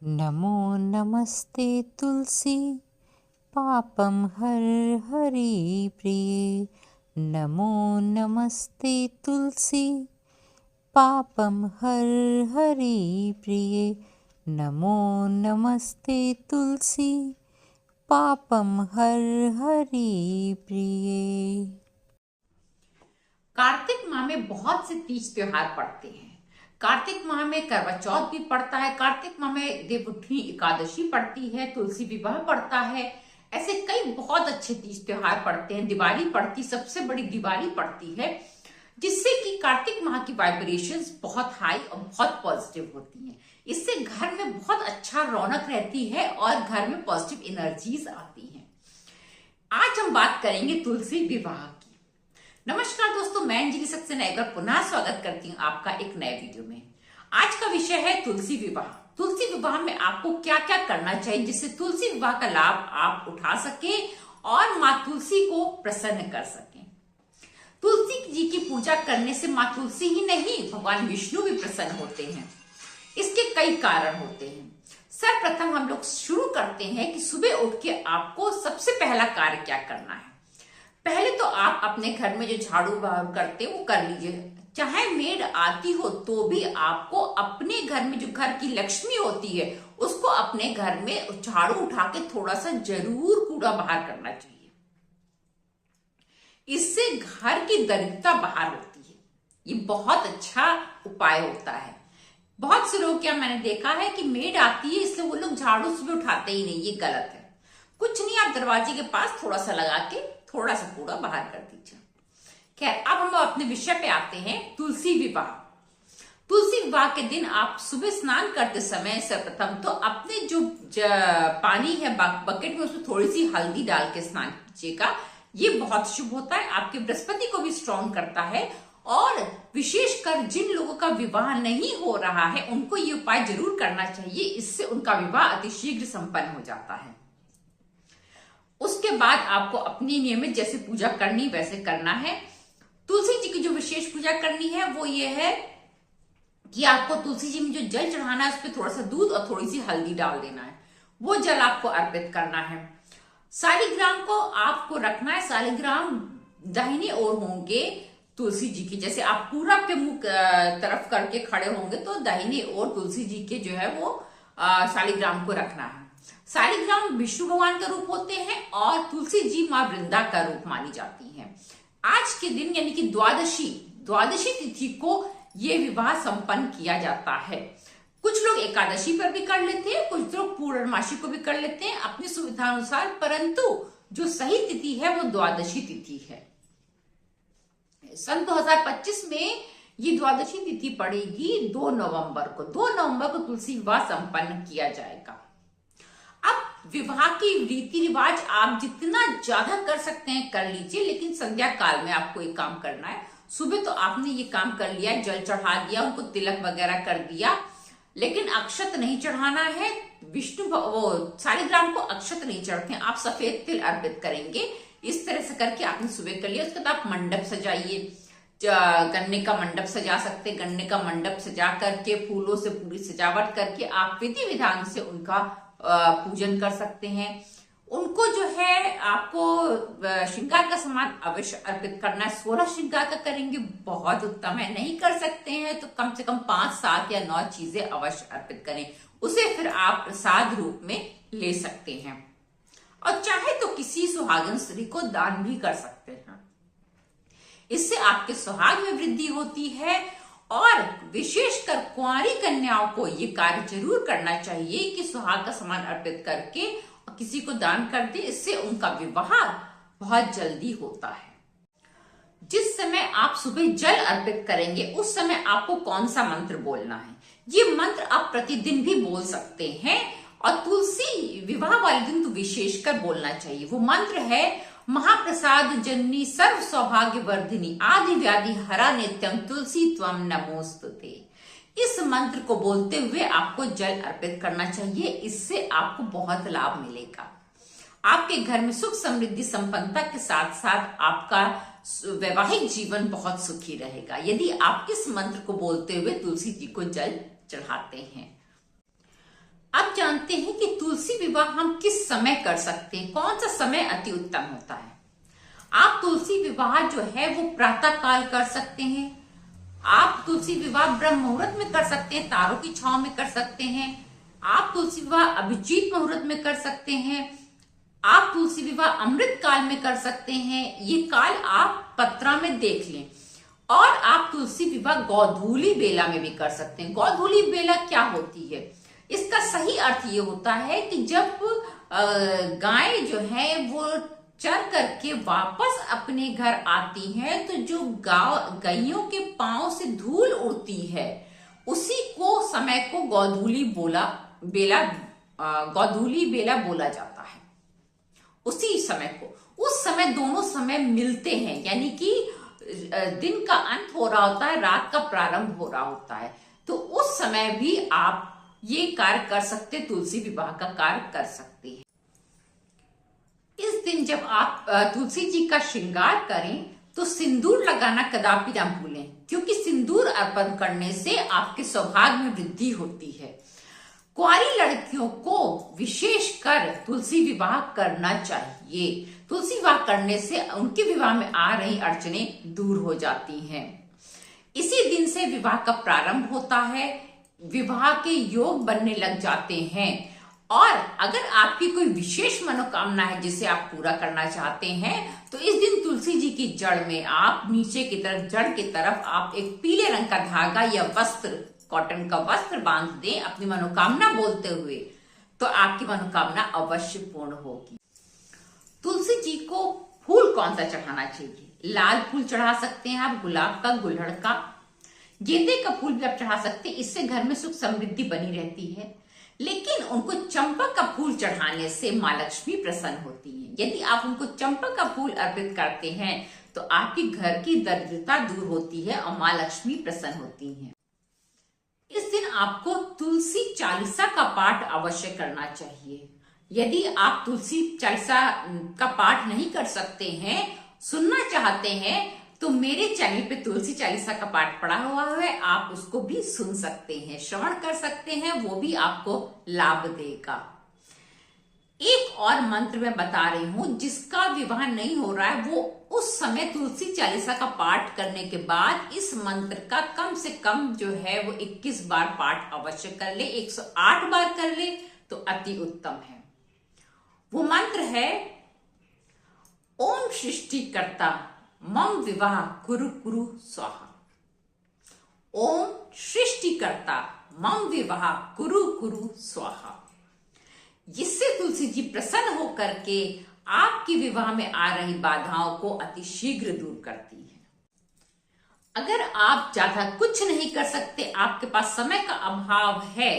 नमो नमस्ते तुलसी पापम हर हरि प्रिये। नमो नमस्ते तुलसी पापम हर हरि प्रिये। नमो नमस्ते तुलसी पापम हर हरि प्रिये। कार्तिक माह में बहुत से तीज त्योहार पड़ते हैं। कार्तिक माह में करवा चौथ भी पड़ता है। कार्तिक माह में देवउठनी एकादशी पड़ती है, तुलसी विवाह पड़ता है। ऐसे कई बहुत अच्छे तीज त्योहार पड़ते हैं। दिवाली पड़ती, सबसे बड़ी दिवाली पड़ती है, जिससे कि कार्तिक माह की वाइब्रेशंस बहुत हाई और बहुत पॉजिटिव होती हैं। इससे घर में बहुत अच्छा रौनक रहती है और घर में पॉजिटिव एनर्जीज आती हैं। आज हम बात करेंगे तुलसी विवाह की। नमस्कार दोस्तों, मैं अंजलि सक्सेना एक बार पुनः स्वागत करती हूँ आपका एक नए वीडियो में। आज का विषय है तुलसी विवाह। तुलसी विवाह में आपको क्या क्या करना चाहिए जिससे तुलसी विवाह का लाभ आप उठा सके और माँ तुलसी को प्रसन्न कर सकें। तुलसी जी की पूजा करने से माँ तुलसी ही नहीं, भगवान विष्णु भी प्रसन्न होते हैं। इसके कई कारण होते हैं। सर्वप्रथम हम लोग शुरू करते हैं कि सुबह उठ के आपको सबसे पहला कार्य क्या करना है। पहले तो आप अपने घर में जो झाड़ू बहारू करते हो वो कर लीजिए। चाहे मेड आती हो तो भी आपको अपने घर में जो घर की लक्ष्मी होती है उसको अपने घर में झाड़ू उठा के थोड़ा सा जरूर कूड़ा बाहर करना चाहिए। इससे घर की दरिद्रता बाहर होती है। ये बहुत अच्छा उपाय होता है। बहुत से लोग, क्या मैंने देखा है कि मेड आती है इसलिए वो लोग झाड़ू सुबह उठाते ही नहीं। ये गलत है। कुछ नहीं, आप दरवाजे के पास थोड़ा सा लगा के थोड़ा सा कूड़ा बाहर कर दीजिए। खैर, अब हम अपने विषय पे आते हैं, तुलसी विवाह। तुलसी विवाह के दिन आप सुबह स्नान करते समय सर्वप्रथम तो अपने जो पानी है बकेट में उसमें थोड़ी सी हल्दी डाल के स्नान कीजिएगा। ये बहुत शुभ होता है, आपके बृहस्पति को भी स्ट्रॉन्ग करता है। और विशेषकर जिन लोगों का विवाह नहीं हो रहा है उनको ये उपाय जरूर करना चाहिए। इससे उनका विवाह अतिशीघ्र संपन्न हो जाता है। उसके बाद आपको अपनी नियमित जैसे पूजा करनी वैसे करना है। तुलसी जी की जो विशेष पूजा करनी है वो ये है कि आपको तुलसी जी में जो जल चढ़ाना है उस पर थोड़ा सा दूध और थोड़ी सी हल्दी डाल देना है। वो जल आपको अर्पित करना है। शालिग्राम को आपको रखना है। शालिग्राम दाहिने ओर होंगे तुलसी जी की। जैसे आप पूरब के मुख तरफ करके खड़े होंगे तो दाहिने ओर तुलसी जी के जो है वो शालिग्राम को रखना है। शालिग्राम विष्णु भगवान का रूप होते हैं और तुलसी जी माँ वृंदा का रूप मानी जाती हैं। आज के दिन यानी कि द्वादशी तिथि को ये विवाह संपन्न किया जाता है। कुछ लोग एकादशी पर भी कर लेते हैं, कुछ लोग पूर्णमासी को भी कर लेते हैं अपनी सुविधा अनुसार, परंतु जो सही तिथि है वो द्वादशी तिथि है। सन 2025 में ये द्वादशी तिथि पड़ेगी 2 नवंबर को। 2 नवंबर को तुलसी विवाह संपन्न किया जाएगा। अब विवाह की रीति रिवाज आप जितना ज्यादा कर सकते हैं कर लीजिए, लेकिन संध्या काल में आपको एक काम करना है। सुबह तो आपने ये काम कर लिया, जल चढ़ा दिया, उनको तिलक वगैरह कर दिया, लेकिन अक्षत नहीं चढ़ाना है। वो शालिग्राम को अक्षत नहीं चढ़ते हैं, आप सफेद तिल अर्पित करेंगे। इस तरह से करके आपने सुबह कर लिया। उसके बाद आप मंडप सजाइए। गन्ने का मंडप सजा सकते। गन्ने का मंडप सजा करके फूलों से पूरी सजावट करके आप विधि विधान से उनका पूजन कर सकते हैं। उनको जो है आपको श्रृंगार का सामान अवश्य अर्पित करना है। 16 श्रृंगार का करेंगे बहुत उत्तम है। नहीं कर सकते हैं तो कम से कम 5, 7 या 9 चीजें अवश्य अर्पित करें। उसे फिर आप प्रसाद रूप में ले सकते हैं और चाहे तो किसी सुहागन स्त्री को दान भी कर सकते हैं। इससे आपके सुहाग में वृद्धि होती है। और विशेषकर कुंवारी कन्याओं को ये कार्य जरूर करना चाहिए कि सुहाग का सामान अर्पित करके और किसी को दान कर दे। इससे उनका विवाह बहुत जल्दी होता है। जिस समय आप सुबह जल अर्पित करेंगे उस समय आपको कौन सा मंत्र बोलना है, ये मंत्र आप प्रतिदिन भी बोल सकते हैं और तुलसी विवाह वाले दिन तो विशेषकर बोलना चाहिए। वो मंत्र है, महाप्रसाद जननी सर्व सौभाग्य वर्धिनी आदि व्याधि हरा नित्यम तुलसी त्वम नमोस्तुते। इस मंत्र को बोलते हुए आपको जल अर्पित करना चाहिए। इससे आपको बहुत लाभ मिलेगा। आपके घर में सुख समृद्धि संपन्नता के साथ साथ आपका वैवाहिक जीवन बहुत सुखी रहेगा यदि आप इस मंत्र को बोलते हुए तुलसी जी को जल चढ़ाते हैं। अब जानते हैं कि तुलसी विवाह हम किस समय कर सकते हैं, कौन सा समय अति उत्तम होता है। आप तुलसी विवाह जो है वो प्रातः काल कर सकते हैं। आप तुलसी विवाह ब्रह्म मुहूर्त में कर सकते हैं, तारों की छांव में कर सकते हैं। आप तुलसी विवाह अभिजीत मुहूर्त में कर सकते हैं। आप तुलसी विवाह अमृत काल में कर सकते हैं। ये काल आप पत्रा में देख लें। और आप तुलसी विवाह गोधूली बेला में भी कर सकते हैं। गोधूली बेला क्या होती है? इसका सही अर्थ ये होता है कि जब गाय जो है वो चर करके वापस अपने घर आती हैं, तो जो गायों के पांव से धूल उड़ती है उसी को समय को गोधूली बेला बोला जाता है। उसी समय को, उस समय दोनों समय मिलते हैं, यानी कि दिन का अंत हो रहा होता है, रात का प्रारंभ हो रहा होता है। तो उस समय भी आप ये कार्य कर सकते, तुलसी विवाह का कार्य कर सकते हैं। इस दिन जब आप तुलसी जी का श्रृंगार करें तो सिंदूर लगाना कदापि ना भूलें, क्योंकि सिंदूर अर्पण करने से आपके सौभाग्य में वृद्धि होती है। कुंवारी लड़कियों को विशेषकर तुलसी विवाह करना चाहिए। तुलसी विवाह करने से उनके विवाह में आ रही अड़चनें दूर हो जाती हैं। इसी दिन से विवाह का प्रारंभ होता है, विवाह के योग बनने लग जाते हैं। और अगर आपकी कोई विशेष मनोकामना है जिसे आप पूरा करना चाहते हैं, तो इस दिन तुलसी जी की जड़ में आप नीचे की तरफ, जड़ की तरफ आप एक पीले रंग का धागा या वस्त्र, कॉटन का वस्त्र बांध दें अपनी मनोकामना बोलते हुए, तो आपकी मनोकामना अवश्य पूर्ण होगी। तुलसी जी को फूल कौन सा चढ़ाना चाहिए? लाल फूल चढ़ा सकते हैं आप, गुलाब का, गुलहड़ का, गेंदे का फूल भी आप चढ़ा सकते हैं। इससे घर में सुख समृद्धि बनी रहती है। लेकिन उनको चंपा का फूल चढ़ाने से माँ लक्ष्मी प्रसन्न होती है। यदि आप उनको चंपा का फूल अर्पित करते हैं तो आपकी घर की दरिद्रता दूर होती है और माँ लक्ष्मी प्रसन्न होती हैं। इस दिन आपको तुलसी चालीसा का पाठ अवश्य करना चाहिए। यदि आप तुलसी चालीसा का पाठ नहीं कर सकते हैं, सुनना चाहते हैं, तो मेरे चैनल पे तुलसी चालीसा का पाठ पड़ा हुआ है, आप उसको भी सुन सकते हैं, श्रवण कर सकते हैं, वो भी आपको लाभ देगा। एक और मंत्र मैं बता रही हूं, जिसका विवाह नहीं हो रहा है वो उस समय तुलसी चालीसा का पाठ करने के बाद इस मंत्र का कम से कम जो है वो 21 बार पाठ अवश्य कर ले। 108 बार कर ले तो अति उत्तम है। वो मंत्र है, ओम सृष्टिकर्ता मम विवाह कुरु कुरु स्वाहा। ओम सृष्टिकर्ता मम विवाह कुरु कुरु स्वाहा। जिससे तुलसी जी प्रसन्न होकर के आपके विवाह में आ रही बाधाओं को अति शीघ्र दूर करती है। अगर आप ज्यादा कुछ नहीं कर सकते, आपके पास समय का अभाव है,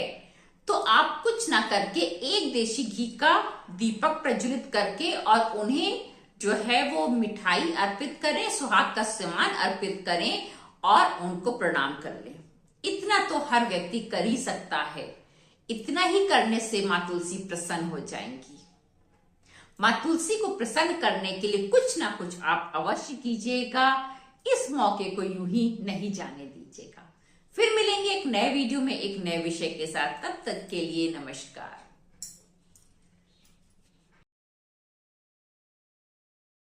तो आप कुछ ना करके एक देशी घी का दीपक प्रज्वलित करके और उन्हें जो है वो मिठाई अर्पित करें, सुहाग का सामान अर्पित करें और उनको प्रणाम कर लें। इतना तो हर व्यक्ति कर ही सकता है। इतना ही करने से माँ तुलसी प्रसन्न हो जाएंगी। माँ तुलसी को प्रसन्न करने के लिए कुछ ना कुछ आप अवश्य कीजिएगा। इस मौके को यूं ही नहीं जाने दीजिएगा। फिर मिलेंगे एक नए वीडियो में एक नए विषय के साथ। तब तक के लिए नमस्कार।